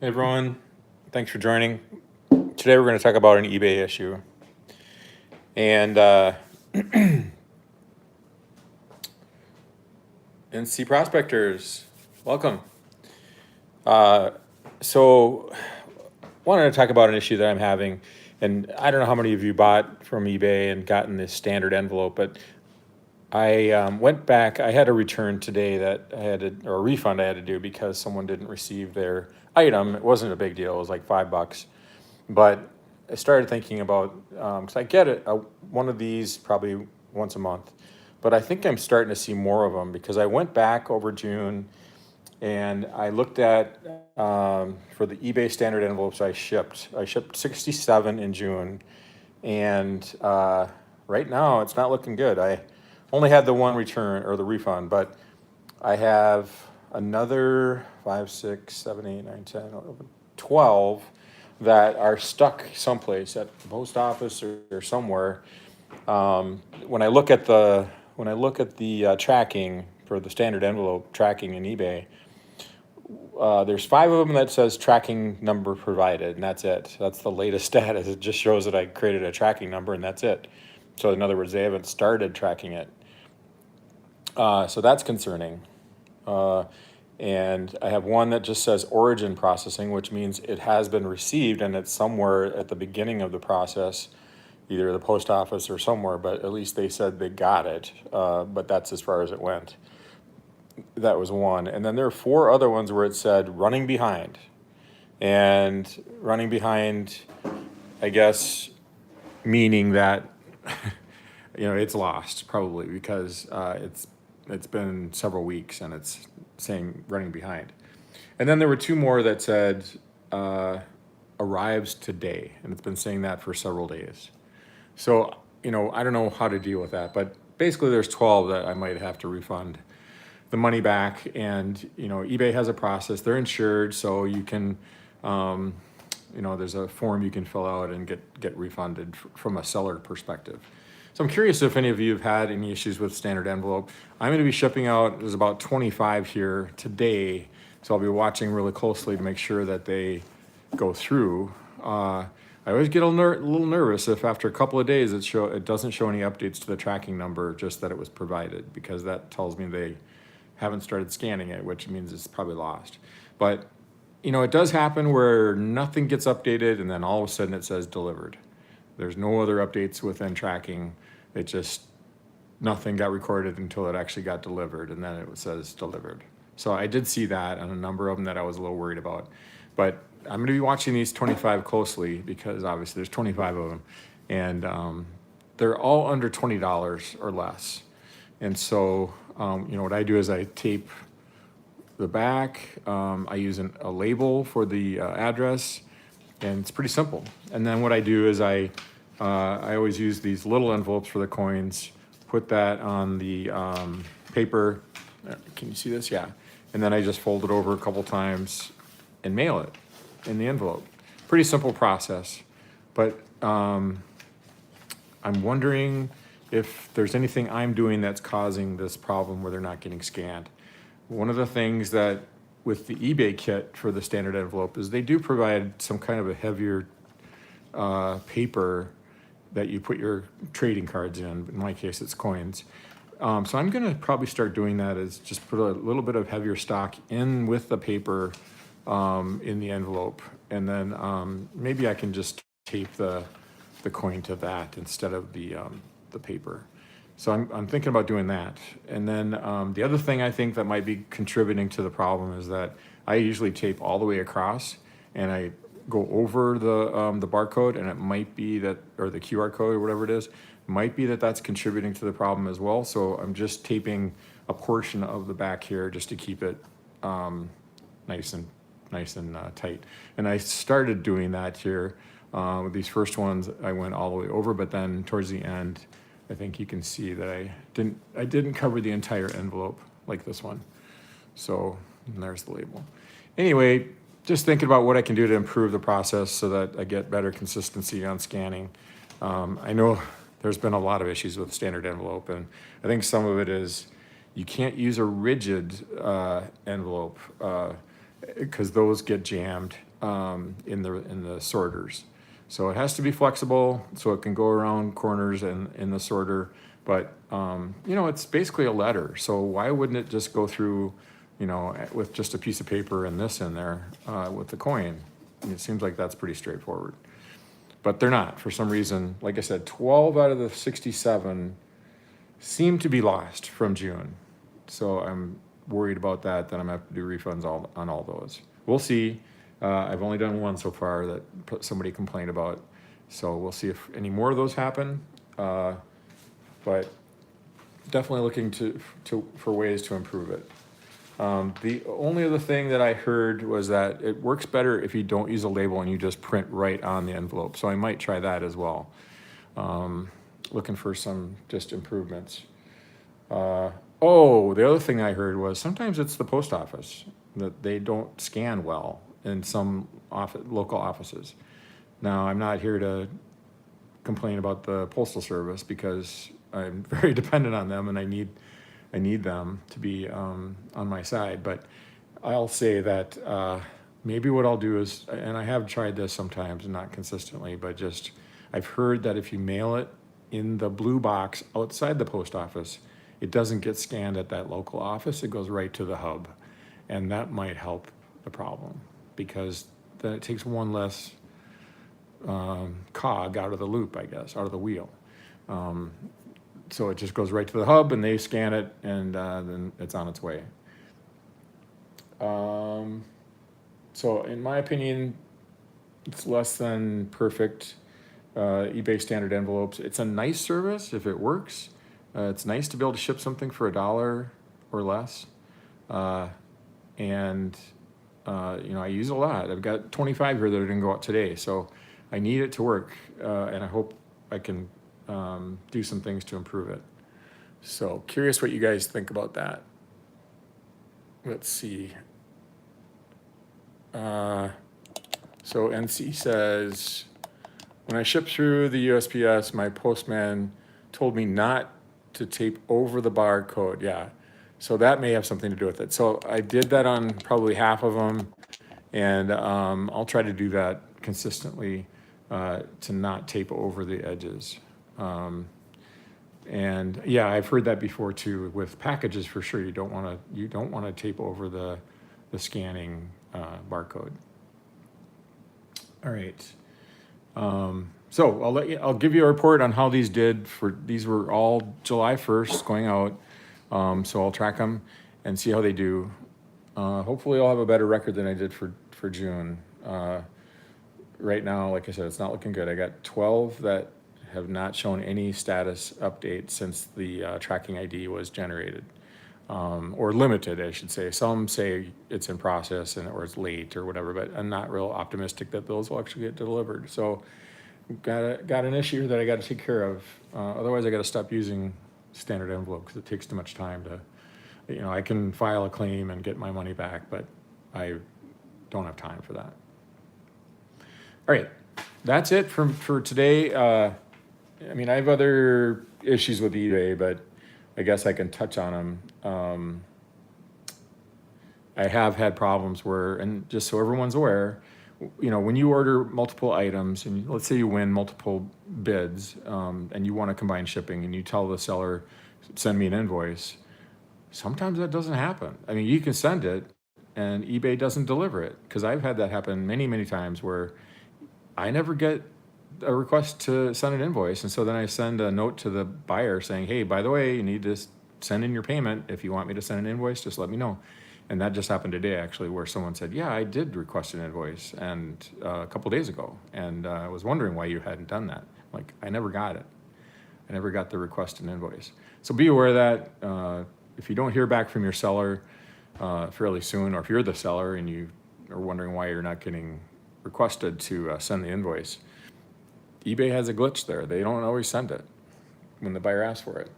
Hey everyone, thanks for joining. Today we're going to talk about an eBay issue. And NC Prospectors, welcome. So, wanted to talk about an issue that I'm having. And I don't know how many of you bought from eBay and gotten this standard envelope, but I went back. I had a return today that I had to, or a refund I had to do because someone didn't receive their item. It wasn't a big deal, it was like $5. But I started thinking about, because I get it, one of these probably once a month, but I think I'm starting to see more of them because I went back over June and I looked at, for the eBay standard envelopes I shipped 67 in June. And right now it's not looking good. I only had the one return or the refund, but I have another 5, 6, 7, 8, 9, 10, 11, 12 that are stuck someplace at the post office or somewhere. When I look at the tracking for the standard envelope tracking in eBay, there's 5 of them that says tracking number provided, and that's it. That's the latest status. It just shows that I created a tracking number, and that's it. So in other words, they haven't started tracking it. So that's concerning. And I have one that just says origin processing, which means it has been received and it's somewhere at the beginning of the process, either the post office or somewhere, but at least they said they got it. But that's as far as it went. That was one. And then there are 4 other ones where it said running behind. And running behind, I guess, meaning that it's lost probably because it's been several weeks and it's saying running behind. And then there were 2 more that said arrives today, and it's been saying that for several days. So I don't know how to deal with that, but basically there's 12 that I might have to refund the money back. And eBay has a process. They're insured, so you can there's a form you can fill out and get refunded from a seller perspective. So I'm curious if any of you have had any issues with standard envelope. I'm going to be shipping out, there's about 25 here today, so I'll be watching really closely to make sure that they go through. I always get a little nervous if after a couple of days it doesn't show any updates to the tracking number, just that it was provided, because that tells me they haven't started scanning it, which means it's probably lost. But it does happen where nothing gets updated and then all of a sudden it says delivered. There's no other updates within tracking. It just, nothing got recorded until it actually got delivered, and then it says delivered. So I did see that on a number of them that I was a little worried about. But I'm going to be watching these 25 closely because obviously there's 25 of them. And they're all under $20 or less. And so, what I do is I tape the back. I use a label for the address, and it's pretty simple. And then what I do is I always use these little envelopes for the coins, put that on the paper. Can you see this? Yeah. And then I just fold it over a couple times and mail it in the envelope. Pretty simple process. But I'm wondering if there's anything I'm doing that's causing this problem where they're not getting scanned. One of the things that with the eBay kit for the standard envelope is they do provide some kind of a heavier paper that you put your trading cards in. In my case, it's coins. So I'm going to probably start doing that, is just put a little bit of heavier stock in with the paper in the envelope. And then maybe I can just tape the coin to that instead of the paper. So I'm thinking about doing that. And then the other thing I think that might be contributing to the problem is that I usually tape all the way across, and I go over the barcode, and it might be that, or the QR code or whatever it is, might be that that's contributing to the problem as well. So I'm just taping a portion of the back here just to keep it nice and tight. And I started doing that here. With these first ones, I went all the way over, but then towards the end, I think you can see that I didn't cover the entire envelope like this one. So there's the label. Anyway, just thinking about what I can do to improve the process so that I get better consistency on scanning. I know there's been a lot of issues with standard envelope, and I think some of it is you can't use a rigid envelope because those get jammed in the sorters. So it has to be flexible, so it can go around corners in the sorter. But it's basically a letter. So why wouldn't it just go through, with just a piece of paper and this in there with the coin? It seems like that's pretty straightforward. But they're not for some reason. Like I said, 12 out of the 67 seem to be lost from June. So I'm worried about that. Then I'm gonna have to do refunds on all those. We'll see. I've only done one so far that somebody complained about. So we'll see if any more of those happen. But definitely looking for ways to improve it. The only other thing that I heard was that it works better if you don't use a label and you just print right on the envelope. So I might try that as well. Looking for some just improvements. The other thing I heard was sometimes it's the post office that they don't scan well in some local offices. Now, I'm not here to complain about the Postal Service because I'm very dependent on them and I need them to be on my side. But I'll say that maybe what I'll do is, and I have tried this sometimes, not consistently, but just I've heard that if you mail it in the blue box outside the post office, it doesn't get scanned at that local office. It goes right to the hub. And that might help the problem because then it takes one less cog out of the loop, I guess, out of the wheel. So it just goes right to the hub and they scan it and then it's on its way. So in my opinion, it's less than perfect. eBay standard envelopes. It's a nice service if it works. It's nice to be able to ship something for $1 or less. I use a lot. I've got 25 here that are gonna go out today. So I need it to work and I hope I can do some things to improve it. So curious what you guys think about that. Let's see. So NC says, when I shipped through the USPS, my postman told me not to tape over the barcode. Yeah, so that may have something to do with it. So I did that on probably half of them, and I'll try to do that consistently to not tape over the edges. And yeah, I've heard that before too with packages for sure. You don't want to tape over the scanning barcode. All right. So I'll give you a report on how these did. These were all July 1st going out. So I'll track them and see how they do. Hopefully I'll have a better record than I did for June. Right now, like I said, it's not looking good. I got 12 that have not shown any status update since the tracking ID was generated. Or limited, I should say. Some say it's in process or it's late or whatever, but I'm not real optimistic that those will actually get delivered. So got an issue that I got to take care of. Otherwise, I got to stop using standard envelope because it takes too much time to, I can file a claim and get my money back, but I don't have time for that. All right, that's it for today. I have other issues with eBay, but I guess I can touch on them. I have had problems where, and just so everyone's aware, when you order multiple items and let's say you win multiple bids and you want to combine shipping and you tell the seller, send me an invoice, sometimes that doesn't happen. You can send it and eBay doesn't deliver it because I've had that happen many, many times where I never get a request to send an invoice. And so then I send a note to the buyer saying, hey, by the way, you need to send in your payment. If you want me to send an invoice, just let me know. And that just happened today, actually, where someone said, yeah, I did request an invoice and a couple days ago. And I was wondering why you hadn't done that. Like, I never got it. I never got the request an invoice. So be aware of that. If you don't hear back from your seller fairly soon, or if you're the seller and you are wondering why you're not getting requested to send the invoice, eBay has a glitch there. They don't always send it when the buyer asks for it.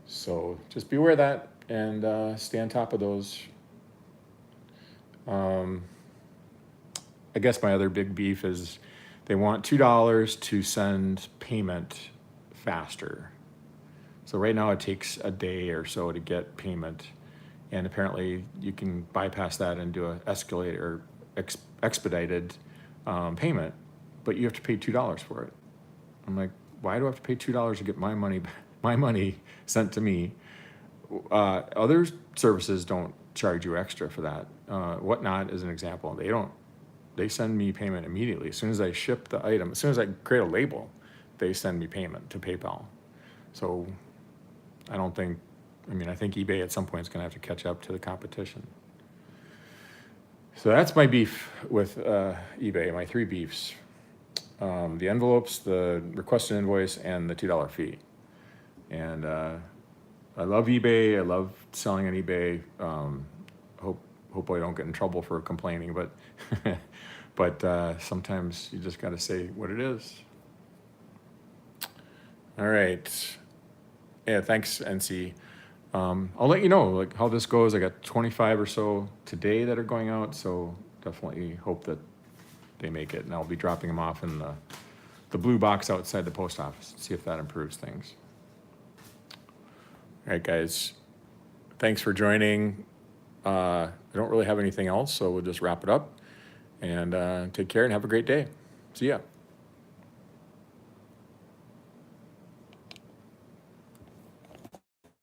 So just be aware of that and stay on top of those. I guess my other big beef is they want $2 to send payment faster. So right now it takes a day or so to get payment. And apparently you can bypass that and do an escalator expedited payment, but you have to pay $2 for it. I'm like, why do I have to pay $2 to get my money sent to me? Other services don't charge you extra for that. Whatnot is an example. They send me payment immediately. As soon as I ship the item, as soon as I create a label, they send me payment to PayPal. So I think eBay at some point is going to have to catch up to the competition. So that's my beef with eBay, my 3 beefs. The envelopes, the requested invoice, and the $2 fee. And I love eBay. I love selling on eBay. Hope I don't get in trouble for complaining, but sometimes you just got to say what it is. All right. Yeah, thanks, NC. I'll let you know how this goes. I got 25 or so today that are going out, so definitely hope that they make it, and I'll be dropping them off in the blue box outside the post office. See if that improves things. All right, guys. Thanks for joining. I don't really have anything else, so we'll just wrap it up. And take care and have a great day. See ya.